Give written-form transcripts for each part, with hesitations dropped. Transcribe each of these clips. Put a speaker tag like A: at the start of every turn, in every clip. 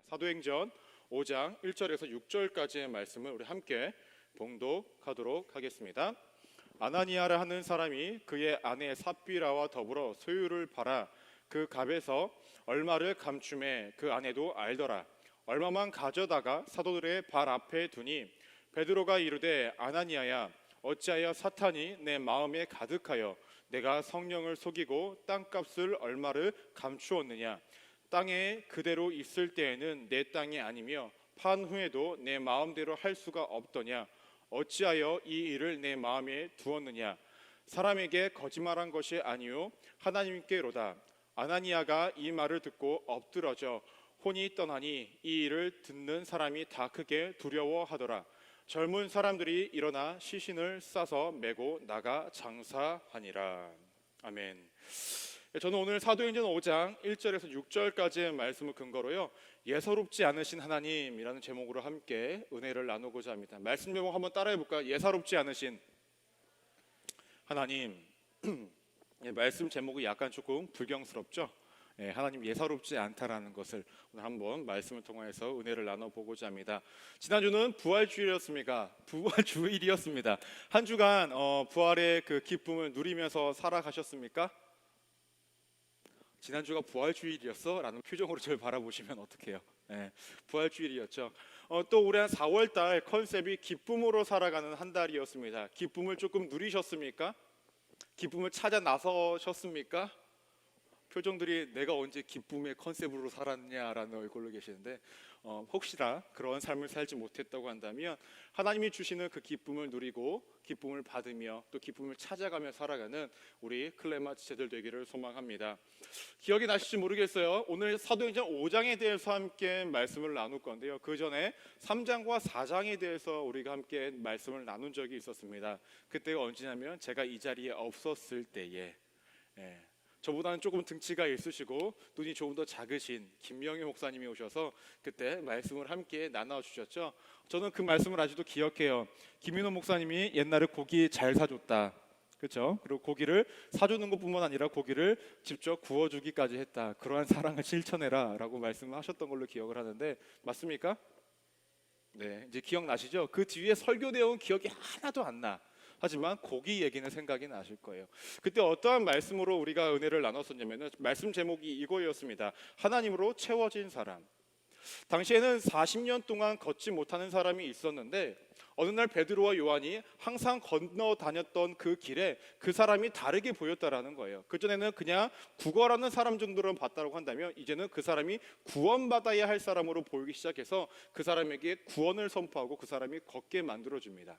A: 사도행전 5장 1절에서 6절까지의 말씀을 우리 함께 봉독하도록 하겠습니다. 아나니아라 하는 사람이 그의 아내 삽비라와 더불어 소유를 팔아 그 값에서 얼마를 감춤해 그 아내도 알더라. 얼마만 가져다가 사도들의 발 앞에 두니 베드로가 이르되 아나니아야 어찌하여 사탄이 내 마음에 가득하여 내가 성령을 속이고 땅값을 얼마를 감추었느냐. 땅에 그대로 있을 때에는 내 땅이 아니며 판 후에도 내 마음대로 할 수가 없더냐. 어찌하여 이 일을 내 마음에 두었느냐. 사람에게 거짓말한 것이 아니요 하나님께로다. 아나니아가 이 말을 듣고 엎드러져 혼이 떠나니 이 일을 듣는 사람이 다 크게 두려워하더라. 젊은 사람들이 일어나 시신을 싸서 메고 나가 장사하니라. 아멘. 저는 오늘 사도행전 5장 1절에서 6절까지의 말씀을 근거로요, 예사롭지 않으신 하나님이라는 제목으로 함께 은혜를 나누고자 합니다. 말씀 제목 한번 따라해 볼까요? 예사롭지 않으신 하나님. 말씀 제목이 약간 조금 불경스럽죠? 하나님 예사롭지 않다라는 것을 오늘 한번 말씀을 통해서 은혜를 나눠보고자 합니다. 지난주는 부활주일이었습니다. 한 주간 부활의 그 기쁨을 누리면서 살아가셨습니까? 지난주가 부활주일이었어? 라는 표정으로 저를 바라보시면 어떡해요? 부활주일이었죠. 또 올해 한 4월달 컨셉이 기쁨으로 살아가는 한 달이었습니다. 기쁨을 조금 누리셨습니까? 기쁨을 찾아 나서셨습니까? 표정들이 내가 언제 기쁨의 컨셉으로 살았냐라는 얼굴로 계시는데, 혹시나 그런 삶을 살지 못했다고 한다면 하나님이 주시는 그 기쁨을 누리고 기쁨을 받으며 또 기쁨을 찾아가며 살아가는 우리 클레마 지체들 되기를 소망합니다. 기억이 나실지 모르겠어요. 오늘 사도행전 5장에 대해서 함께 말씀을 나눌 건데요, 그 전에 3장과 4장에 대해서 우리가 함께 말씀을 나눈 적이 있었습니다. 그때가 언제냐면 제가 이 자리에 없었을 때에, 저보다는 조금 등치가 있으시고 눈이 조금 더 작으신 김명희 목사님이 오셔서 그때 말씀을 함께 나눠주셨죠. 저는 그 말씀을 아직도 기억해요. 김인호 목사님이 옛날에 고기 잘 사줬다, 그렇죠? 그리고 고기를 사주는 것뿐만 아니라 고기를 직접 구워주기까지 했다. 그러한 사랑을 실천해라 라고 말씀하셨던 걸로 기억을 하는데, 맞습니까? 네, 이제 기억나시죠? 그 뒤에 설교 내용은 기억이 하나도 안 나. 하지만 고기 얘기는 생각이 나실 거예요. 그때 어떠한 말씀으로 우리가 은혜를 나눴었냐면, 말씀 제목이 이거였습니다. 하나님으로 채워진 사람. 당시에는 40년 동안 걷지 못하는 사람이 있었는데, 어느 날 베드로와 요한이 항상 건너 다녔던 그 길에 그 사람이 다르게 보였다라는 거예요. 그전에는 그냥 구걸하는 사람 정도로 봤다고 한다면, 이제는 그 사람이 구원받아야 할 사람으로 보이기 시작해서 그 사람에게 구원을 선포하고 그 사람이 걷게 만들어줍니다.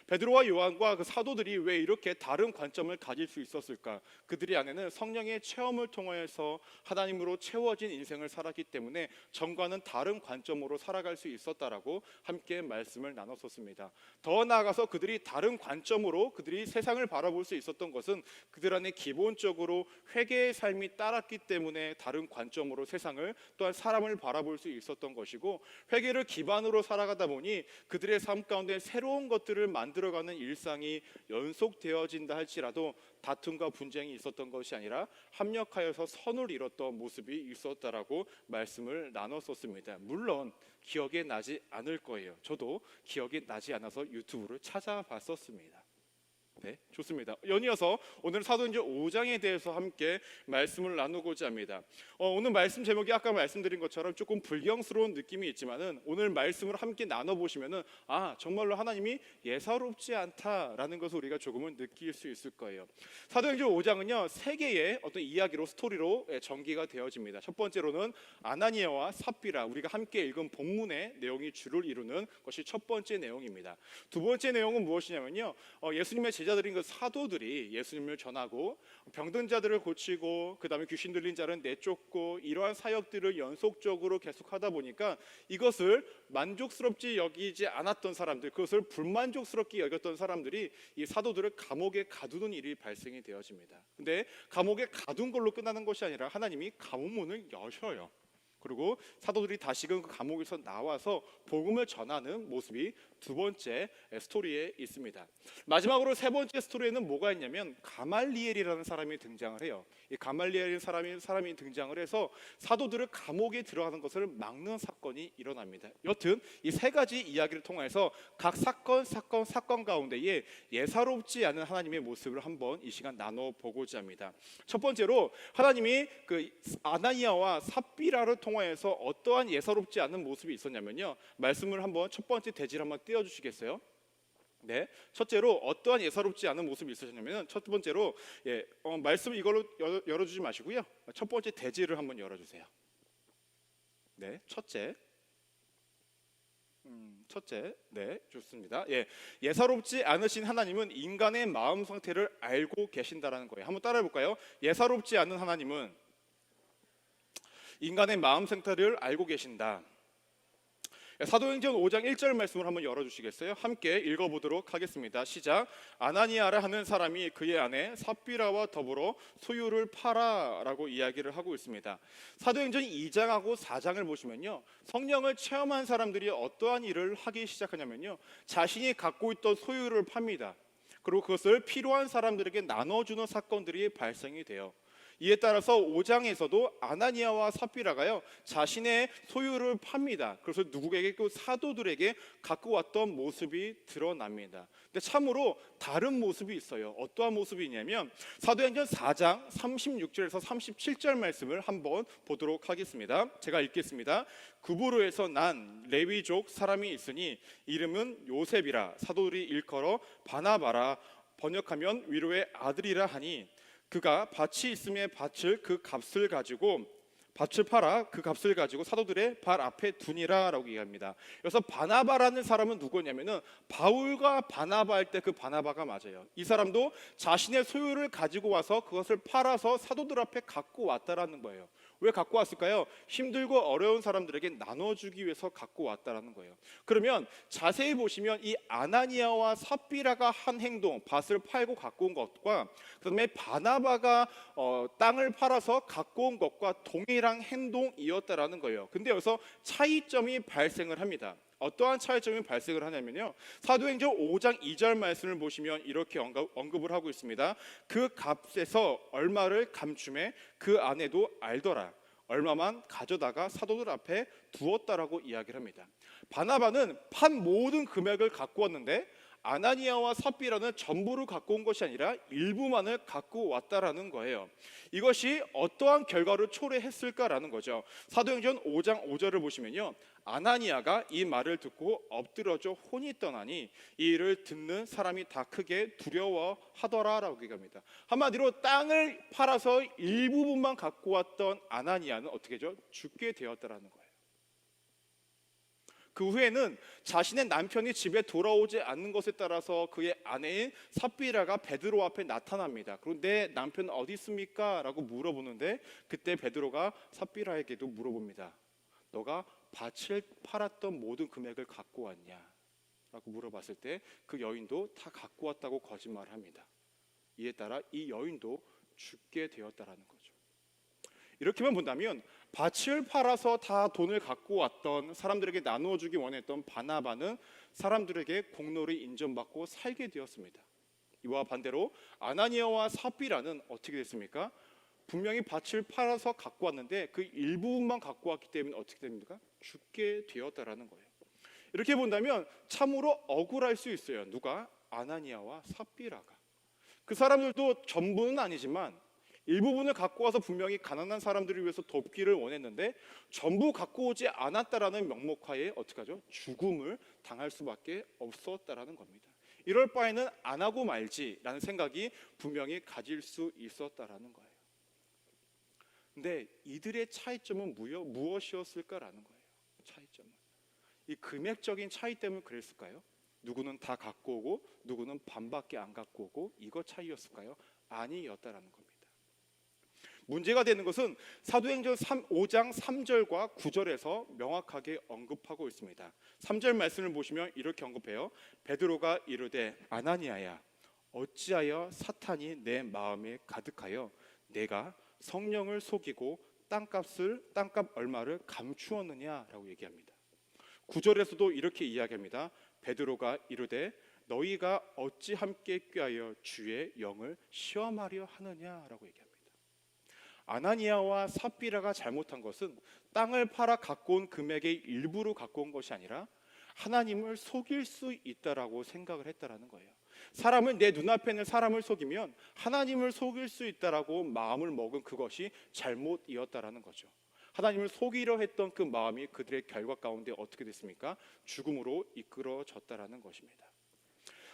A: 베드로와 요한과 그 사도들이 왜 이렇게 다른 관점을 가질 수 있었을까? 그들이 안에는 성령의 체험을 통해서 하나님으로 채워진 인생을 살았기 때문에 전과는 다른 관점으로 살아갈 수 있었다라고 함께 말씀을 나눴었습니다. 더 나아가서 그들이 다른 관점으로 그들이 세상을 바라볼 수 있었던 것은 그들 안에 기본적으로 회개의 삶이 따랐기 때문에 다른 관점으로 세상을 또한 사람을 바라볼 수 있었던 것이고, 회개를 기반으로 살아가다 보니 그들의 삶 가운데 새로운 것들을 만들어가는 일상이 연속되어진다 할지라도 다툼과 분쟁이 있었던 것이 아니라 합력하여서 선을 이뤘던 모습이 있었다라고 말씀을 나눴었습니다. 물론 기억에 나지 않을 거예요. 저도 기억이 나지 않아서 유튜브를 찾아봤었습니다. 네, 좋습니다. 연이어서 오늘 사도행전 5장에 대해서 함께 말씀을 나누고자 합니다. 오늘 말씀 제목이 아까 말씀드린 것처럼 조금 불경스러운 느낌이 있지만은, 오늘 말씀을 함께 나눠보시면은 정말로 하나님이 예사롭지 않다라는 것을 우리가 조금은 느낄 수 있을 거예요. 사도행전 5장은요, 세 개의 어떤 이야기로, 스토리로 전개가 되어집니다. 첫 번째로는 아나니아와 삽비라, 우리가 함께 읽은 본문의 내용이 주를 이루는 것이 첫 번째 내용입니다. 두 번째 내용은 무엇이냐면요, 예수님의 제자들인 그 사도들이 예수님을 전하고 병든 자들을 고치고 그 다음에 귀신 들린 자를 내쫓고, 이러한 사역들을 연속적으로 계속하다 보니까 이것을 만족스럽지 여기지 않았던 사람들, 그것을 불만족스럽게 여겼던 사람들이 이 사도들을 감옥에 가두는 일이 발생이 되어집니다. 근데 감옥에 가둔 걸로 끝나는 것이 아니라 하나님이 감옥문을 여셔요. 그리고 사도들이 다시금 그 감옥에서 나와서 복음을 전하는 모습이 두 번째 스토리에 있습니다. 마지막으로 세 번째 스토리에는 뭐가 있냐면 가말리엘이라는 사람이 등장을 해요. 이 가말리엘이라는 사람이 등장을 해서 사도들을 감옥에 들어가는 것을 막는 사건이 일어납니다. 여튼 이 세 가지 이야기를 통해서 각 사건 가운데에 예사롭지 않은 하나님의 모습을 한번 이 시간 나눠 보고자 합니다. 첫 번째로 하나님이 그 아나니아와 삽비라를 통하여서 어떠한 예사롭지 않은 모습이 있었냐면요, 말씀을 한번 첫 번째 대지를 한번 띄워주시겠어요? 네, 첫째로 어떠한 예사롭지 않은 모습이 있으셨냐면 첫 번째로 말씀 이걸로 열어주지 마시고요, 첫 번째 대지를 한번 열어주세요. 네, 첫째, 네, 좋습니다. 예사롭지 않으신 하나님은 인간의 마음 상태를 알고 계신다라는 거예요. 한번 따라해 볼까요? 예사롭지 않은 하나님은 인간의 마음 상태를 알고 계신다. 사도행전 5장 1절 말씀을 한번 열어주시겠어요? 함께 읽어보도록 하겠습니다. 시작. 아나니아라 하는 사람이 그의 아내 삽비라와 더불어 소유를 팔아라고 이야기를 하고 있습니다. 사도행전 2장하고 4장을 보시면요, 성령을 체험한 사람들이 어떠한 일을 하기 시작하냐면요, 자신이 갖고 있던 소유를 팝니다. 그리고 그것을 필요한 사람들에게 나눠주는 사건들이 발생이 돼요. 이에 따라서 5장에서도 아나니아와 삽비라가요, 자신의 소유를 팝니다. 그래서 누구에게? 그 사도들에게 갖고 왔던 모습이 드러납니다. 근데 참으로 다른 모습이 있어요. 어떠한 모습이 있냐면 사도행전 4장 36절에서 37절 말씀을 한번 보도록 하겠습니다. 제가 읽겠습니다. 구브로에서 난 레위족 사람이 있으니 이름은 요셉이라, 사도들이 일컬어 바나바라, 번역하면 위로의 아들이라 하니, 그가 밭이 있음에 밭을 팔아 그 값을 가지고 사도들의 발 앞에 두니라라고 얘기합니다. 그래서 바나바라는 사람은 누구냐면은 바울과 바나바 할 때 그 바나바가 맞아요. 이 사람도 자신의 소유를 가지고 와서 그것을 팔아서 사도들 앞에 갖고 왔다라는 거예요. 왜 갖고 왔을까요? 힘들고 어려운 사람들에게 나눠주기 위해서 갖고 왔다라는 거예요. 그러면 자세히 보시면 이 아나니아와 삽비라가 한 행동, 밭을 팔고 갖고 온 것과 그다음에 바나바가 땅을 팔아서 갖고 온 것과 동일한 행동이었다라는 거예요. 근데 여기서 차이점이 발생을 합니다. 어떠한 차이점이 발생을 하냐면요, 사도행전 5장 2절 말씀을 보시면 이렇게 언급을 하고 있습니다. 그 값에서 얼마를 감춤해 그 아내도 알더라. 얼마만 가져다가 사도들 앞에 두었다라고 이야기를 합니다. 바나바는 판 모든 금액을 갖고 왔는데 아나니아와 삽비라는 전부를 갖고 온 것이 아니라 일부만을 갖고 왔다라는 거예요. 이것이 어떠한 결과를 초래했을까라는 거죠. 사도행전 5장 5절을 보시면요, 아나니아가 이 말을 듣고 엎드려져 혼이 떠나니 이 일을 듣는 사람이 다 크게 두려워하더라라고 얘기합니다. 한마디로 땅을 팔아서 일부분만 갖고 왔던 아나니아는 어떻게 되죠? 죽게 되었다라는 거예요. 그 후에는 자신의 남편이 집에 돌아오지 않는 것에 따라서 그의 아내인 삽비라가 베드로 앞에 나타납니다. 그리고 내 남편 어디 있습니까? 라고 물어보는데 그때 베드로가 삽비라에게도 물어봅니다. 너가 밭을 팔았던 모든 금액을 갖고 왔냐? 라고 물어봤을 때 그 여인도 다 갖고 왔다고 거짓말을 합니다. 이에 따라 이 여인도 죽게 되었다라는 거죠. 이렇게만 본다면 밭을 팔아서 다 돈을 갖고 왔던 사람들에게 나누어 주기 원했던 바나바는 사람들에게 공로를 인정받고 살게 되었습니다. 이와 반대로 아나니아와 삽비라는 어떻게 됐습니까? 분명히 밭을 팔아서 갖고 왔는데 그 일부분만 갖고 왔기 때문에 어떻게 됩니까? 죽게 되었다라는 거예요. 이렇게 본다면 참으로 억울할 수 있어요. 누가? 아나니아와 삽비라가. 그 사람들도 전부는 아니지만 일부분을 갖고 와서 분명히 가난한 사람들을 위해서 돕기를 원했는데 전부 갖고 오지 않았다라는 명목하에 어떻게 하죠? 죽음을 당할 수밖에 없었다라는 겁니다. 이럴 바에는 안 하고 말지라는 생각이 분명히 가질 수 있었다라는 거예요. 근데 이들의 차이점은 무엇이었을까라는 거예요. 차이점은 이 금액적인 차이 때문에 그랬을까요? 누구는 다 갖고 오고 누구는 반밖에 안 갖고 오고 이거 차이였을까요? 아니었다라는 겁니다. 문제가 되는 것은 사도행전 5장 3절과 9절에서 명확하게 언급하고 있습니다. 3절 말씀을 보시면 이렇게 언급해요. 베드로가 이르되 아나니아야, 어찌하여 사탄이 내 마음에 가득하여 내가 성령을 속이고 땅값 얼마를 감추었느냐라고 얘기합니다. 9절에서도 이렇게 이야기합니다. 베드로가 이르되 너희가 어찌 함께 꾀하여 주의 영을 시험하려 하느냐라고 얘기합니다. 아나니아와 삽비라가 잘못한 것은 땅을 팔아 갖고 온 금액의 일부로 갖고 온 것이 아니라 하나님을 속일 수 있다라고 생각을 했다라는 거예요. 사람은 내 눈앞에 있는 사람을 속이면 하나님을 속일 수 있다라고 마음을 먹은 그것이 잘못이었다라는 거죠. 하나님을 속이려 했던 그 마음이 그들의 결과 가운데 어떻게 됐습니까? 죽음으로 이끌어졌다라는 것입니다.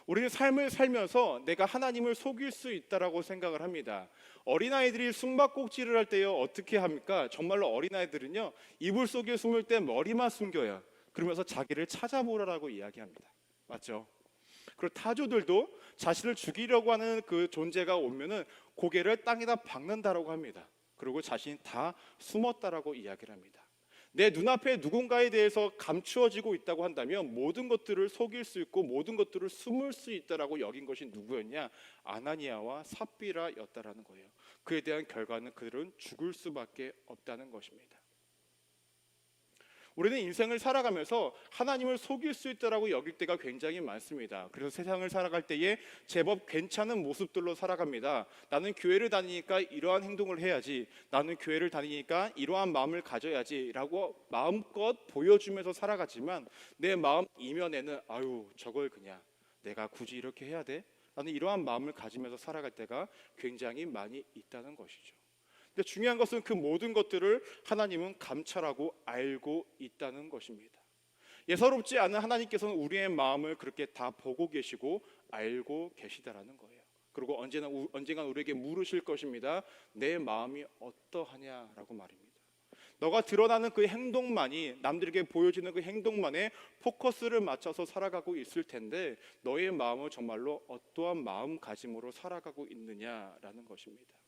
A: 우리는 삶을 살면서 내가 하나님을 속일 수 있다라고 생각을 합니다. 어린아이들이 숨바꼭질을 할 때요 어떻게 합니까? 정말로 어린아이들은요 이불 속에 숨을 때 머리만 숨겨요. 그러면서 자기를 찾아보라고 이야기합니다. 맞죠? 그리고 타조들도 자신을 죽이려고 하는 그 존재가 오면은 고개를 땅에다 박는다라고 합니다. 그리고 자신이 다 숨었다라고 이야기를 합니다. 내 눈앞에 누군가에 대해서 감추어지고 있다고 한다면 모든 것들을 속일 수 있고 모든 것들을 숨을 수 있다라고 여긴 것이 누구였냐? 아나니아와 삽비라였다라는 거예요. 그에 대한 결과는 그들은 죽을 수밖에 없다는 것입니다. 우리는 인생을 살아가면서 하나님을 속일 수 있다라고 여길 때가 굉장히 많습니다. 그래서 세상을 살아갈 때에 제법 괜찮은 모습들로 살아갑니다. 나는 교회를 다니니까 이러한 행동을 해야지, 나는 교회를 다니니까 이러한 마음을 가져야지 라고 마음껏 보여주면서 살아가지만 내 마음 이면에는 아유 저걸 그냥 내가 굳이 이렇게 해야 돼? 나는 이러한 마음을 가지면서 살아갈 때가 굉장히 많이 있다는 것이죠. 근데 중요한 것은 그 모든 것들을 하나님은 감찰하고 알고 있다는 것입니다. 예사롭지 않은 하나님께서는 우리의 마음을 그렇게 다 보고 계시고 알고 계시다라는 거예요. 그리고 언젠가 우리에게 물으실 것입니다. 내 마음이 어떠하냐라고 말입니다. 너가 드러나는 그 행동만이 남들에게 보여지는 그 행동만에 포커스를 맞춰서 살아가고 있을 텐데 너의 마음은 정말로 어떠한 마음가짐으로 살아가고 있느냐라는 것입니다.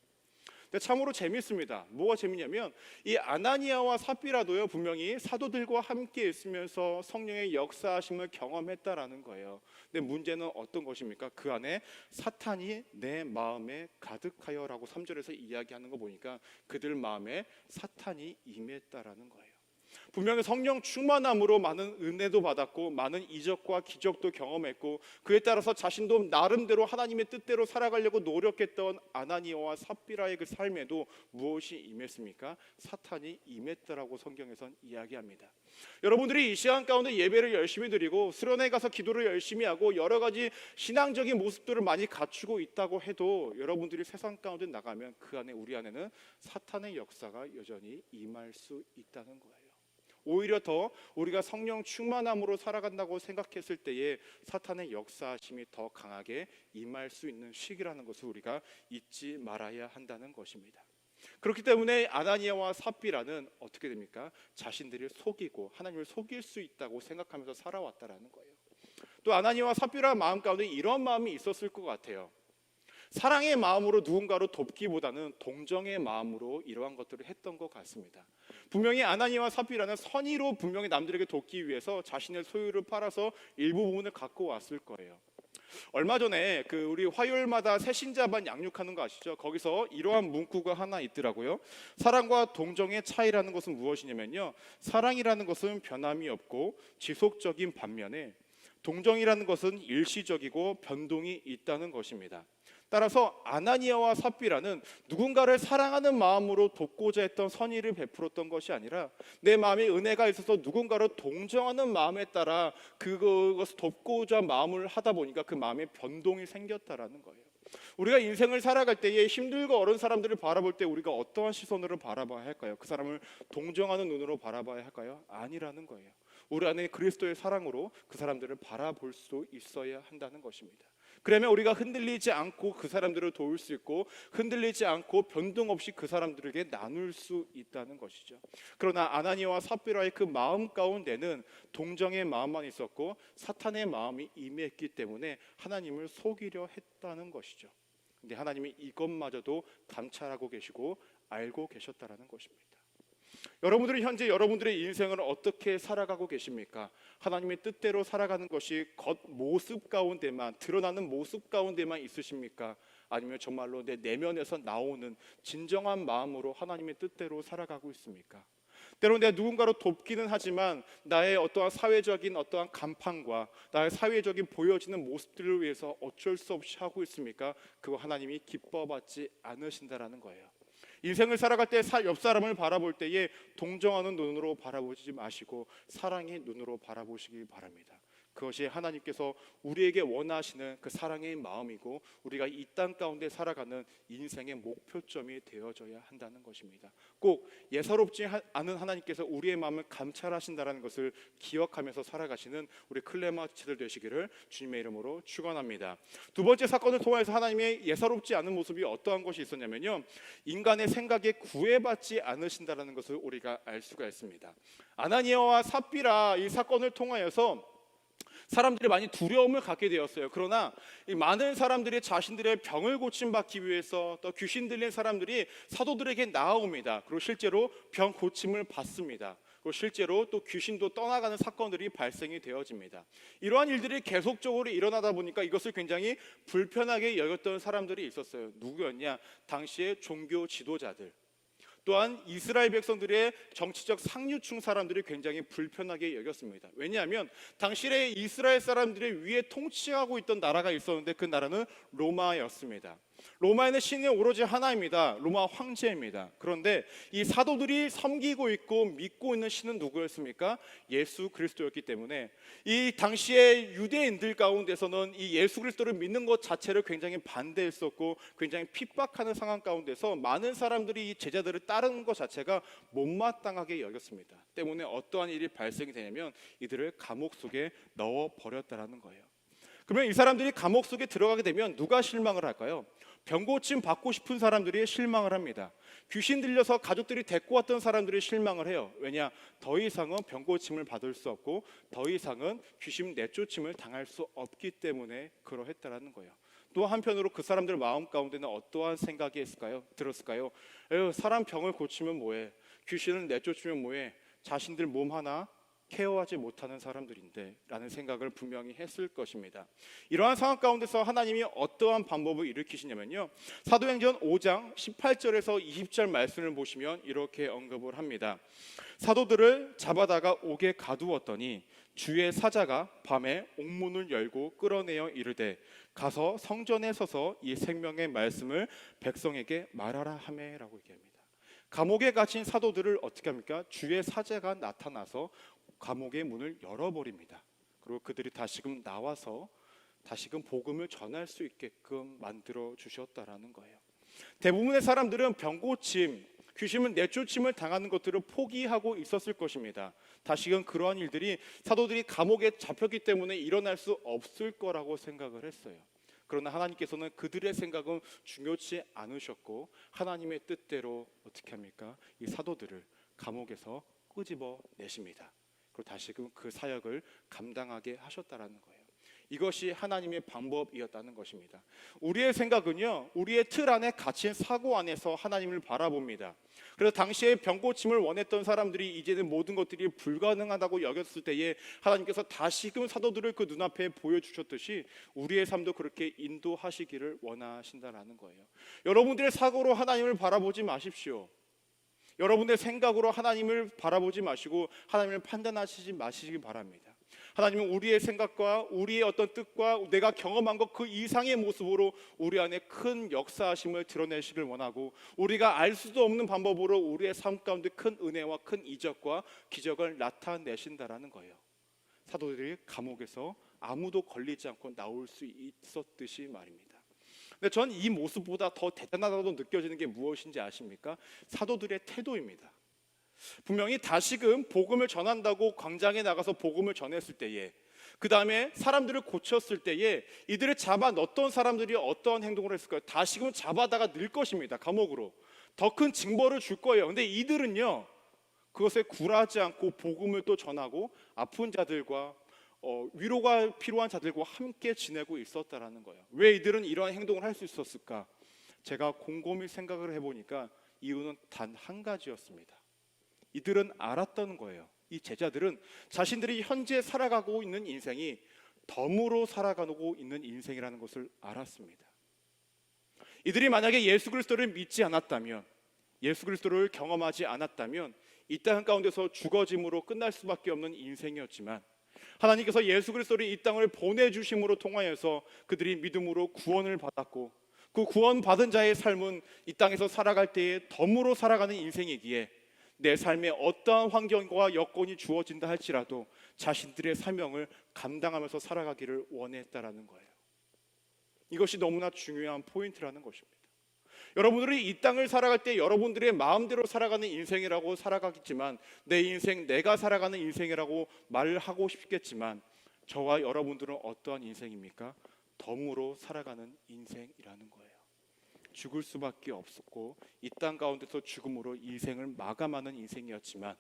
A: 참으로 재밌습니다. 뭐가 재밌냐면 이 아나니아와 삽비라도요 분명히 사도들과 함께 있으면서 성령의 역사하심을 경험했다라는 거예요. 근데 문제는 어떤 것입니까? 그 안에 사탄이 내 마음에 가득하여라고 3절에서 이야기하는 거 보니까 그들 마음에 사탄이 임했다라는 거예요. 분명히 성령 충만함으로 많은 은혜도 받았고 많은 이적과 기적도 경험했고 그에 따라서 자신도 나름대로 하나님의 뜻대로 살아가려고 노력했던 아나니아와 삽비라의 그 삶에도 무엇이 임했습니까? 사탄이 임했다라고 성경에선 이야기합니다. 여러분들이 이 시간 가운데 예배를 열심히 드리고 수련회 가서 기도를 열심히 하고 여러 가지 신앙적인 모습들을 많이 갖추고 있다고 해도 여러분들이 세상 가운데 나가면 그 안에 우리 안에는 사탄의 역사가 여전히 임할 수 있다는 거예요. 오히려 더 우리가 성령 충만함으로 살아간다고 생각했을 때에 사탄의 역사심이 더 강하게 임할 수 있는 시기라는 것을 우리가 잊지 말아야 한다는 것입니다. 그렇기 때문에 아나니아와 삽비라는 어떻게 됩니까? 자신들을 속이고 하나님을 속일 수 있다고 생각하면서 살아왔다라는 거예요. 또 아나니아와 삽비라 마음 가운데 이런 마음이 있었을 것 같아요. 사랑의 마음으로 누군가를 돕기보다는 동정의 마음으로 이러한 것들을 했던 것 같습니다. 분명히 아나니아와 삽비라는 선의로 분명히 남들에게 돕기 위해서 자신의 소유를 팔아서 일부 부분을 갖고 왔을 거예요. 얼마 전에 우리 화요일마다 새신자반 양육하는 거 아시죠? 거기서 이러한 문구가 하나 있더라고요. 사랑과 동정의 차이라는 것은 무엇이냐면요, 사랑이라는 것은 변함이 없고 지속적인 반면에 동정이라는 것은 일시적이고 변동이 있다는 것입니다. 따라서 아나니아와 삽비라는 누군가를 사랑하는 마음으로 돕고자 했던 선의를 베풀었던 것이 아니라 내 마음에 은혜가 있어서 누군가를 동정하는 마음에 따라 그것을 돕고자 마음을 하다 보니까 그 마음에 변동이 생겼다라는 거예요. 우리가 인생을 살아갈 때에 힘들고 어려운 사람들을 바라볼 때 우리가 어떠한 시선으로 바라봐야 할까요? 그 사람을 동정하는 눈으로 바라봐야 할까요? 아니라는 거예요. 우리 안에 그리스도의 사랑으로 그 사람들을 바라볼 수 있어야 한다는 것입니다. 그러면 우리가 흔들리지 않고 그 사람들을 도울 수 있고 흔들리지 않고 변동 없이 그 사람들에게 나눌 수 있다는 것이죠. 그러나 아나니아와 삽비라의 그 마음 가운데는 동정의 마음만 있었고 사탄의 마음이 임했기 때문에 하나님을 속이려 했다는 것이죠. 근데 하나님이 이것마저도 감찰하고 계시고 알고 계셨다라는 것입니다. 여러분들은 현재 여러분들의 인생을 어떻게 살아가고 계십니까? 하나님의 뜻대로 살아가는 것이 겉모습 가운데만, 드러나는 모습 가운데만 있으십니까? 아니면 정말로 내 내면에서 나오는 진정한 마음으로 하나님의 뜻대로 살아가고 있습니까? 때로는 내가 누군가를 돕기는 하지만 나의 어떠한 사회적인 어떠한 간판과 나의 사회적인 보여지는 모습들을 위해서 어쩔 수 없이 하고 있습니까? 그거 하나님이 기뻐받지 않으신다라는 거예요. 인생을 살아갈 때 옆 사람을 바라볼 때에 동정하는 눈으로 바라보지 마시고 사랑의 눈으로 바라보시기 바랍니다. 그것이 하나님께서 우리에게 원하시는 그 사랑의 마음이고 우리가 이 땅 가운데 살아가는 인생의 목표점이 되어져야 한다는 것입니다. 꼭 예사롭지 않은 하나님께서 우리의 마음을 감찰하신다는 것을 기억하면서 살아가시는 우리 클레마치들 되시기를 주님의 이름으로 축원합니다. 두 번째 사건을 통해서 하나님의 예사롭지 않은 모습이 어떠한 것이 있었냐면요, 인간의 생각에 구애받지 않으신다는 것을 우리가 알 수가 있습니다. 아나니아와 삽비라 이 사건을 통하여서 사람들이 많이 두려움을 갖게 되었어요. 그러나 이 많은 사람들이 자신들의 병을 고침받기 위해서 또 귀신 들린 사람들이 사도들에게 나아옵니다. 그리고 실제로 병 고침을 받습니다. 그리고 실제로 또 귀신도 떠나가는 사건들이 발생이 되어집니다. 이러한 일들이 계속적으로 일어나다 보니까 이것을 굉장히 불편하게 여겼던 사람들이 있었어요. 누구였냐? 당시의 종교 지도자들, 또한 이스라엘 백성들의 정치적 상류층 사람들이 굉장히 불편하게 여겼습니다. 왜냐하면 당시에 이스라엘 사람들의 위에 통치하고 있던 나라가 있었는데 그 나라는 로마였습니다. 로마에는 신이 오로지 하나입니다. 로마 황제입니다. 그런데 이 사도들이 섬기고 있고 믿고 있는 신은 누구였습니까? 예수 그리스도였기 때문에 이 당시의 유대인들 가운데서는 이 예수 그리스도를 믿는 것 자체를 굉장히 반대했었고 굉장히 핍박하는 상황 가운데서 많은 사람들이 이 제자들을 따르는 것 자체가 못마땅하게 여겼습니다. 때문에 어떠한 일이 발생이 되냐면 이들을 감옥 속에 넣어버렸다는 거예요. 그러면 이 사람들이 감옥 속에 들어가게 되면 누가 실망을 할까요? 병고침 받고 싶은 사람들이 실망을 합니다. 귀신 들려서 가족들이 데리고 왔던 사람들이 실망을 해요. 왜냐? 더 이상은 병고침을 받을 수 없고 더 이상은 귀신 내쫓임을 당할 수 없기 때문에 그러했다라는 거예요. 또 한편으로 그 사람들 마음 가운데는 어떠한 생각이 들었을까요? 사람 병을 고치면 뭐해? 귀신을 내쫓으면 뭐해? 자신들 몸 하나 케어하지 못하는 사람들인데 라는 생각을 분명히 했을 것입니다. 이러한 상황 가운데서 하나님이 어떠한 방법을 일으키시냐면요, 사도행전 5장 18절에서 20절 말씀을 보시면 이렇게 언급을 합니다. 사도들을 잡아다가 옥에 가두었더니 주의 사자가 밤에 옥문을 열고 끌어내어 이르되 가서 성전에 서서 이 생명의 말씀을 백성에게 말하라 하매라고 얘기합니다. 감옥에 갇힌 사도들을 어떻게 합니까? 주의 사자가 나타나서 감옥의 문을 열어버립니다. 그리고 그들이 다시금 나와서 다시금 복음을 전할 수 있게끔 만들어 주셨다라는 거예요. 대부분의 사람들은 병고침, 귀신을 내쫓임을 당하는 것들을 포기하고 있었을 것입니다. 다시금 그러한 일들이 사도들이 감옥에 잡혔기 때문에 일어날 수 없을 거라고 생각을 했어요. 그러나 하나님께서는 그들의 생각은 중요치 않으셨고 하나님의 뜻대로 어떻게 합니까? 이 사도들을 감옥에서 끄집어 내십니다. 그리고 다시금 그 사역을 감당하게 하셨다라는 거예요. 이것이 하나님의 방법이었다는 것입니다. 우리의 생각은요, 우리의 틀 안에 갇힌 사고 안에서 하나님을 바라봅니다. 그래서 당시에 병고침을 원했던 사람들이 이제는 모든 것들이 불가능하다고 여겼을 때에 하나님께서 다시금 사도들을 그 눈앞에 보여주셨듯이 우리의 삶도 그렇게 인도하시기를 원하신다라는 거예요. 여러분들의 사고로 하나님을 바라보지 마십시오. 여러분의 생각으로 하나님을 바라보지 마시고 하나님을 판단하시지 마시기 바랍니다. 하나님은 우리의 생각과 우리의 어떤 뜻과 내가 경험한 것 그 이상의 모습으로 우리 안에 큰 역사하심을 드러내시길 원하고 우리가 알 수도 없는 방법으로 우리의 삶 가운데 큰 은혜와 큰 이적과 기적을 나타내신다라는 거예요. 사도들이 감옥에서 아무도 걸리지 않고 나올 수 있었듯이 말입니다. 근데 전 이 모습보다 더 대단하다고 느껴지는 게 무엇인지 아십니까? 사도들의 태도입니다. 분명히 다시금 복음을 전한다고 광장에 나가서 복음을 전했을 때에, 그 다음에 사람들을 고쳤을 때에 이들을 잡아 넣었던 사람들이 어떠한 행동을 했을까요? 다시금 잡아다가 넣을 것입니다. 감옥으로 더 큰 징벌을 줄 거예요. 근데 이들은요, 그것에 굴하지 않고 복음을 또 전하고 아픈 자들과 위로가 필요한 자들과 함께 지내고 있었다라는 거예요. 왜 이들은 이러한 행동을 할 수 있었을까? 제가 곰곰이 생각을 해보니까 이유는 단 한 가지였습니다. 이들은 알았던 거예요. 이 제자들은 자신들이 현재 살아가고 있는 인생이 덤으로 살아가고 있는 인생이라는 것을 알았습니다. 이들이 만약에 예수 그리스도를 믿지 않았다면, 예수 그리스도를 경험하지 않았다면 이 땅 가운데서 죽어짐으로 끝날 수밖에 없는 인생이었지만, 하나님께서 예수 그리스도를 이 땅을 보내주심으로 통하여서 그들이 믿음으로 구원을 받았고, 그 구원받은 자의 삶은 이 땅에서 살아갈 때에 덤으로 살아가는 인생이기에 내 삶에 어떠한 환경과 여건이 주어진다 할지라도 자신들의 사명을 감당하면서 살아가기를 원했다라는 거예요. 이것이 너무나 중요한 포인트라는 것입니다. 여러분들이 이 땅을 살아갈 때 여러분들의 마음대로 살아가는 인생이라고 살아가겠지만, 내 인생 내가 살아가는 인생이라고 말을 하고 싶겠지만, 저와 여러분들은 어떠한 인생입니까? 덤으로 살아가는 인생이라는 거예요. 죽을 수밖에 없었고 이 땅 가운데서 죽음으로 인생을 마감하는 인생이었지만,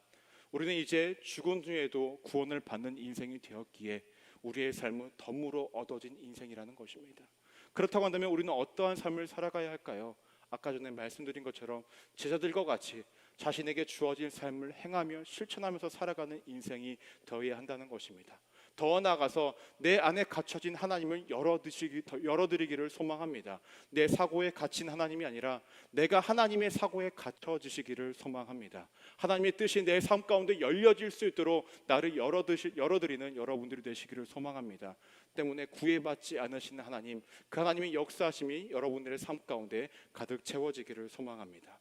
A: 우리는 이제 죽은 후에도 구원을 받는 인생이 되었기에 우리의 삶은 덤으로 얻어진 인생이라는 것입니다. 그렇다고 한다면 우리는 어떠한 삶을 살아가야 할까요? 아까 전에 말씀드린 것처럼 제자들과 같이 자신에게 주어진 삶을 행하며 실천하면서 살아가는 인생이 되어야 한다는 것입니다. 더 나아가서 내 안에 갇혀진 하나님을 열어드리기를 소망합니다. 내 사고에 갇힌 하나님이 아니라 내가 하나님의 사고에 갇혀지시기를 소망합니다. 하나님의 뜻이 내 삶 가운데 열려질 수 있도록 나를 열어드리는 여러분들이 되시기를 소망합니다. 때문에 구애받지 않으시는 하나님, 그 하나님의 역사하심이 여러분들의 삶 가운데 가득 채워지기를 소망합니다.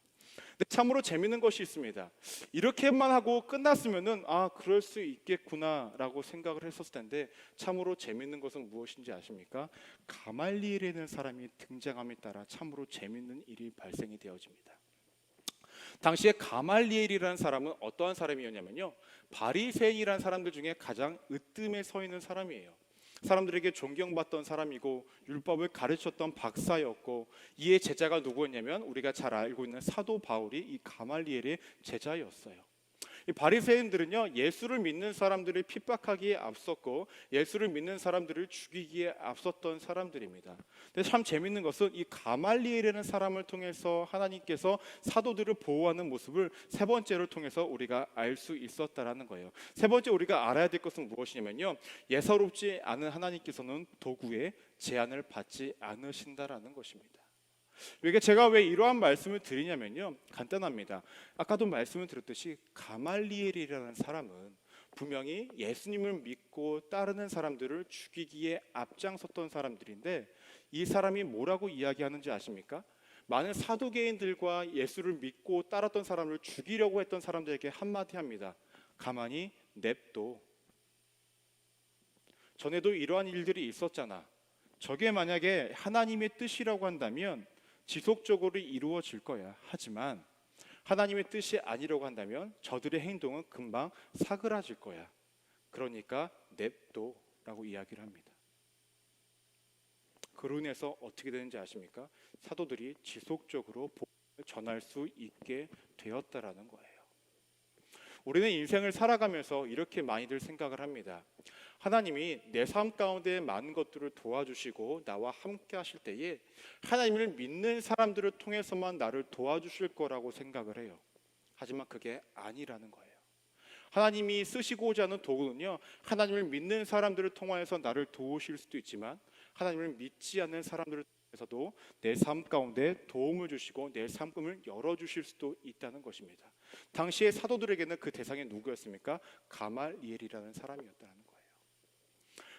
A: 근데 참으로 재밌는 것이 있습니다. 이렇게만 하고 끝났으면은 그럴 수 있겠구나라고 생각을 했었을 텐데, 참으로 재밌는 것은 무엇인지 아십니까? 가말리엘이라는 사람이 등장함에 따라 참으로 재밌는 일이 발생이 되어집니다. 당시에 가말리엘이라는 사람은 어떠한 사람이었냐면요, 바리새인이라는 사람들 중에 가장 으뜸에 서 있는 사람이에요. 사람들에게 존경받던 사람이고 율법을 가르쳤던 박사였고, 이의 제자가 누구였냐면 우리가 잘 알고 있는 사도 바울이 이 가말리엘의 제자였어요. 이 바리새인들은요, 예수를 믿는 사람들을 핍박하기에 앞섰고 예수를 믿는 사람들을 죽이기에 앞섰던 사람들입니다. 근데 참 재밌는 것은 이 가말리엘이라는 사람을 통해서 하나님께서 사도들을 보호하는 모습을 세 번째를 통해서 우리가 알 수 있었다라는 거예요. 세 번째 우리가 알아야 될 것은 무엇이냐면요, 예사롭지 않은 하나님께서는 도구에 제한을 받지 않으신다라는 것입니다. 이게 제가 왜 이러한 말씀을 드리냐면요, 간단합니다. 아까도 말씀을 드렸듯이 가말리엘이라는 사람은 분명히 예수님을 믿고 따르는 사람들을 죽이기에 앞장섰던 사람들인데, 이 사람이 뭐라고 이야기하는지 아십니까? 많은 사두개인들과 예수를 믿고 따랐던 사람을 죽이려고 했던 사람들에게 한마디 합니다. 가만히 냅둬. 전에도 이러한 일들이 있었잖아. 저게 만약에 하나님의 뜻이라고 한다면 지속적으로 이루어질 거야. 하지만 하나님의 뜻이 아니라고 한다면 저들의 행동은 금방 사그라질 거야. 그러니까 냅둬 라고 이야기를 합니다. 그로 인해서 어떻게 되는지 아십니까? 사도들이 지속적으로 복음을 전할 수 있게 되었다라는 거예요. 우리는 인생을 살아가면서 이렇게 많이들 생각을 합니다. 하나님이 내 삶 가운데 많은 것들을 도와주시고 나와 함께 하실 때에 하나님을 믿는 사람들을 통해서만 나를 도와주실 거라고 생각을 해요. 하지만 그게 아니라는 거예요. 하나님이 쓰시고자 하는 도구는요, 하나님을 믿는 사람들을 통하여서 나를 도우실 수도 있지만 하나님을 믿지 않는 사람들을 통해서도 내 삶 가운데 도움을 주시고 내 삶을 열어주실 수도 있다는 것입니다. 당시의 사도들에게는 그 대상이 누구였습니까? 가말리엘이라는 사람이었다는 거예요.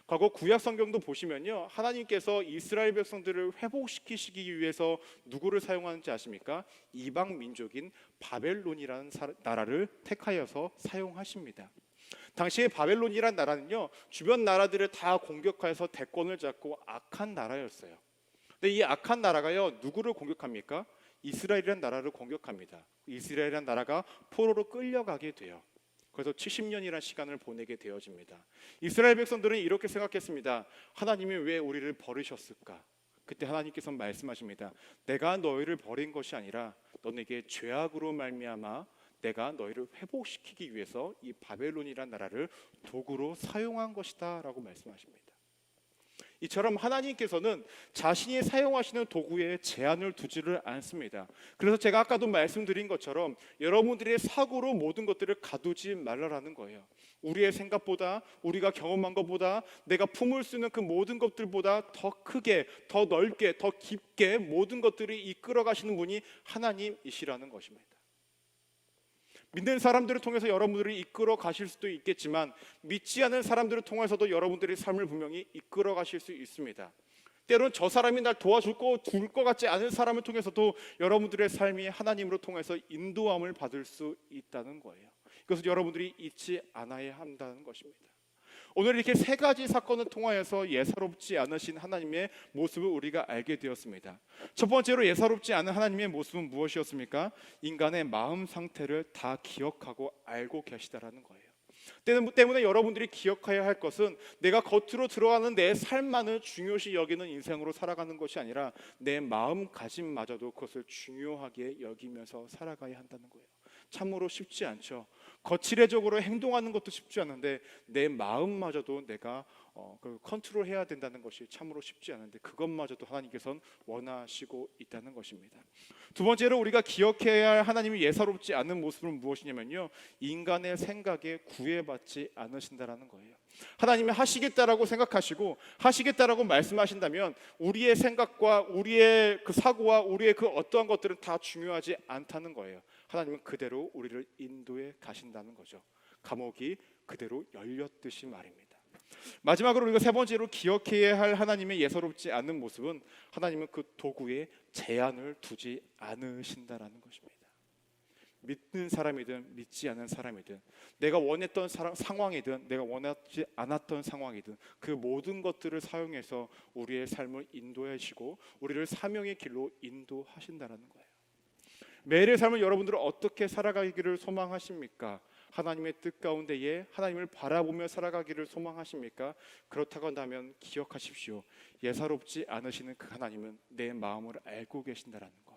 A: 과거 구약 성경도 보시면요, 하나님께서 이스라엘 백성들을 회복시키시기 위해서 누구를 사용하는지 아십니까? 이방 민족인 바벨론이라는 나라를 택하여서 사용하십니다. 당시에 바벨론이라는 나라는요, 주변 나라들을 다 공격하여서 대권을 잡고 악한 나라였어요. 근데 이 악한 나라가요, 누구를 공격합니까? 이스라엘이라는 나라를 공격합니다. 이스라엘이라는 나라가 포로로 끌려가게 돼요. 그래서 70년이라는 시간을 보내게 되어집니다. 이스라엘 백성들은 이렇게 생각했습니다. 하나님이 왜 우리를 버리셨을까? 그때 하나님께서 말씀하십니다. 내가 너희를 버린 것이 아니라 너네게 죄악으로 말미암아 내가 너희를 회복시키기 위해서 이 바벨론이라는 나라를 도구로 사용한 것이다 라고 말씀하십니다. 이처럼 하나님께서는 자신이 사용하시는 도구에 제한을 두지를 않습니다. 그래서 제가 아까도 말씀드린 것처럼 여러분들의 사고로 모든 것들을 가두지 말라라는 거예요. 우리의 생각보다, 우리가 경험한 것보다, 내가 품을 수 있는 그 모든 것들보다 더 크게, 더 넓게, 더 깊게 모든 것들이 이끌어 가시는 분이 하나님이시라는 것입니다. 믿는 사람들을 통해서 여러분들이 이끌어 가실 수도 있겠지만, 믿지 않은 사람들을 통해서도 여러분들의 삶을 분명히 이끌어 가실 수 있습니다. 때로는 저 사람이 날 도와줄 것 같지 않은 사람을 통해서도 여러분들의 삶이 하나님으로 통해서 인도함을 받을 수 있다는 거예요. 이것을 여러분들이 잊지 않아야 한다는 것입니다. 오늘 이렇게 세 가지 사건을 통하여서 예사롭지 않으신 하나님의 모습을 우리가 알게 되었습니다. 첫 번째로 예사롭지 않은 하나님의 모습은 무엇이었습니까? 인간의 마음 상태를 다 기억하고 알고 계시다라는 거예요. 때문에 여러분들이 기억해야 할 것은 내가 겉으로 들어가는 내 삶만을 중요시 여기는 인생으로 살아가는 것이 아니라 내 마음가짐마저도 그것을 중요하게 여기면서 살아가야 한다는 거예요. 참으로 쉽지 않죠. 거칠애적으로 행동하는 것도 쉽지 않은데 내 마음마저도 내가 컨트롤해야 된다는 것이 참으로 쉽지 않은데 그것마저도 하나님께서는 원하시고 있다는 것입니다. 두 번째로 우리가 기억해야 할 하나님이 예사롭지 않은 모습은 무엇이냐면요, 인간의 생각에 구애받지 않으신다라는 거예요. 하나님이 하시겠다라고 생각하시고 하시겠다라고 말씀하신다면 우리의 생각과 우리의 그 사고와 우리의 그 어떠한 것들은 다 중요하지 않다는 거예요. 하나님은 그대로 우리를 인도해 가신다는 거죠. 감옥이 그대로 열렸듯이 말입니다. 마지막으로 우리가 세 번째로 기억해야 할 하나님의 예사롭지 않은 모습은 하나님은 그 도구에 제한을 두지 않으신다라는 것입니다. 믿는 사람이든 믿지 않은 사람이든 내가 원했던 상황이든 내가 원하지 않았던 상황이든 그 모든 것들을 사용해서 우리의 삶을 인도하시고 우리를 사명의 길로 인도하신다라는 거예요. 매일의 삶을 여러분들은 어떻게 살아가기를 소망하십니까? 하나님의 뜻 가운데에 하나님을 바라보며 살아가기를 소망하십니까? 그렇다고 한다면 기억하십시오. 예사롭지 않으시는 그 하나님은 내 마음을 알고 계신다라는 것,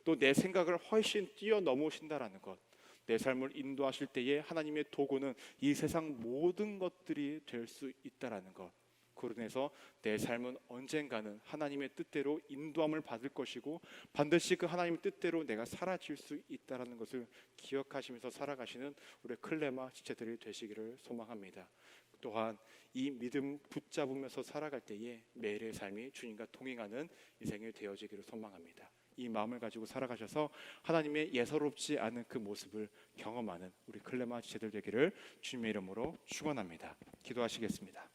A: 또 내 생각을 훨씬 뛰어넘으신다라는 것, 내 삶을 인도하실 때에 하나님의 도구는 이 세상 모든 것들이 될 수 있다라는 것, 그로 인해서 내 삶은 언젠가는 하나님의 뜻대로 인도함을 받을 것이고 반드시 그 하나님의 뜻대로 내가 사라질 수 있다는 것을 기억하시면서 살아가시는 우리 클레마 지체들이 되시기를 소망합니다. 또한 이 믿음 붙잡으면서 살아갈 때에 매일의 삶이 주님과 동행하는 인생이 되어지기를 소망합니다. 이 마음을 가지고 살아가셔서 하나님의 예사롭지 않은 그 모습을 경험하는 우리 클레마 지체들 되기를 주님의 이름으로 축원합니다. 기도하시겠습니다.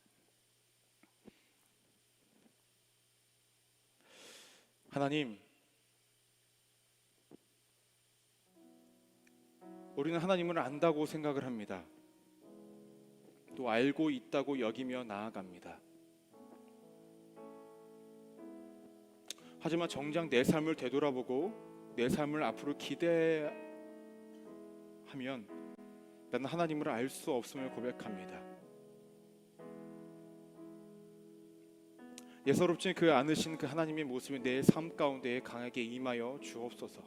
A: 하나님, 우리는 하나님을 안다고 생각을 합니다. 또 알고 있다고 여기며 나아갑니다. 하지만 정작 내 삶을 되돌아보고 내 삶을 앞으로 기대하면 나는 하나님을 알 수 없음을 고백합니다. 예사롭지 그 않으신 그 하나님의 모습이 내 삶 가운데에 강하게 임하여 주옵소서.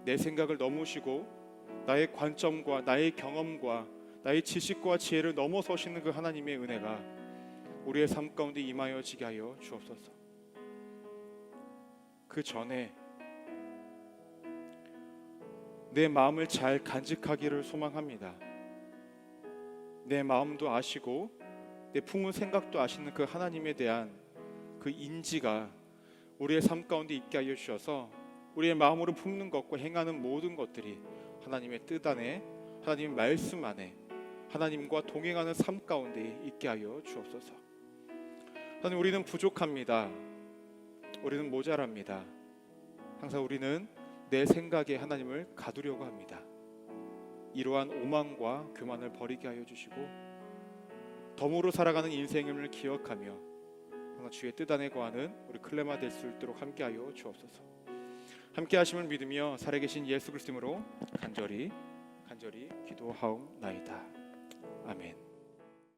A: 내 생각을 넘으시고 나의 관점과 나의 경험과 나의 지식과 지혜를 넘어서시는 그 하나님의 은혜가 우리의 삶 가운데 임하여 지게 하여 주옵소서. 그 전에 내 마음을 잘 간직하기를 소망합니다. 내 마음도 아시고 내 품은 생각도 아시는 그 하나님에 대한 그 인지가 우리의 삶 가운데 있게 하여 주셔서 우리의 마음으로 품는 것과 행하는 모든 것들이 하나님의 뜻 안에, 하나님의 말씀 안에, 하나님과 동행하는 삶 가운데 있게 하여 주옵소서. 하나님, 우리는 부족합니다. 우리는 모자랍니다. 항상 우리는 내 생각에 하나님을 가두려고 합니다. 이러한 오만과 교만을 버리게 하여 주시고 덤으로 살아가는 인생임을 기억하며 항상 주의 뜻 안에 거하는 우리 클레마 될 수 있도록 함께하여 주옵소서. 함께 하심을 믿으며 살아계신 예수 그리스도 이름으로 간절히 기도하옵나이다. 아멘.